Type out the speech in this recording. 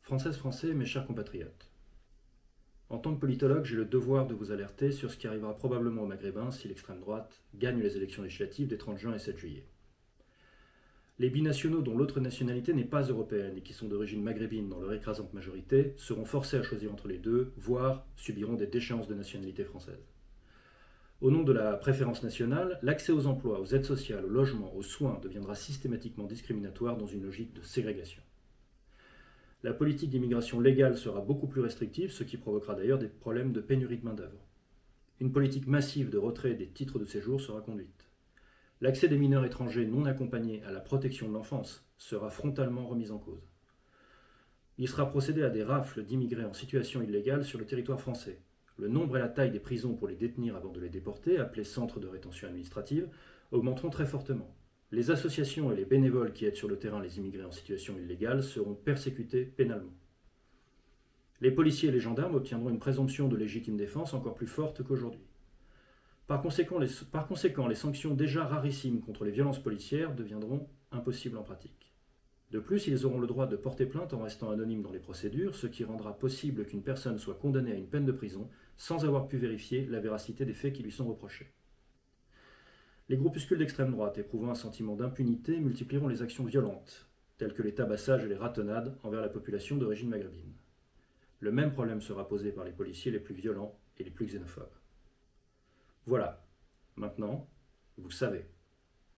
Françaises, Français, mes chers compatriotes. En tant que politologue, j'ai le devoir de vous alerter sur ce qui arrivera probablement aux Maghrébins si l'extrême droite gagne les élections législatives des 30 juin et 7 juillet. Les binationaux dont l'autre nationalité n'est pas européenne et qui sont d'origine maghrébine dans leur écrasante majorité seront forcés à choisir entre les deux, voire subiront des déchéances de nationalité française. Au nom de la préférence nationale, l'accès aux emplois, aux aides sociales, au logement, aux soins deviendra systématiquement discriminatoire dans une logique de ségrégation. La politique d'immigration légale sera beaucoup plus restrictive, ce qui provoquera d'ailleurs des problèmes de pénurie de main-d'œuvre. Une politique massive de retrait des titres de séjour sera conduite. L'accès des mineurs étrangers non accompagnés à la protection de l'enfance sera frontalement remis en cause. Il sera procédé à des rafles d'immigrés en situation illégale sur le territoire français. Le nombre et la taille des prisons pour les détenir avant de les déporter, appelés centres de rétention administrative, augmenteront très fortement. Les associations et les bénévoles qui aident sur le terrain les immigrés en situation illégale seront persécutés pénalement. Les policiers et les gendarmes obtiendront une présomption de légitime défense encore plus forte qu'aujourd'hui. Par conséquent, les sanctions déjà rarissimes contre les violences policières deviendront impossibles en pratique. De plus, ils auront le droit de porter plainte en restant anonymes dans les procédures, ce qui rendra possible qu'une personne soit condamnée à une peine de prison sans avoir pu vérifier la véracité des faits qui lui sont reprochés. Les groupuscules d'extrême droite éprouvant un sentiment d'impunité multiplieront les actions violentes, telles que les tabassages et les ratonnades envers la population d'origine maghrébine. Le même problème sera posé par les policiers les plus violents et les plus xénophobes. Voilà, maintenant, vous savez.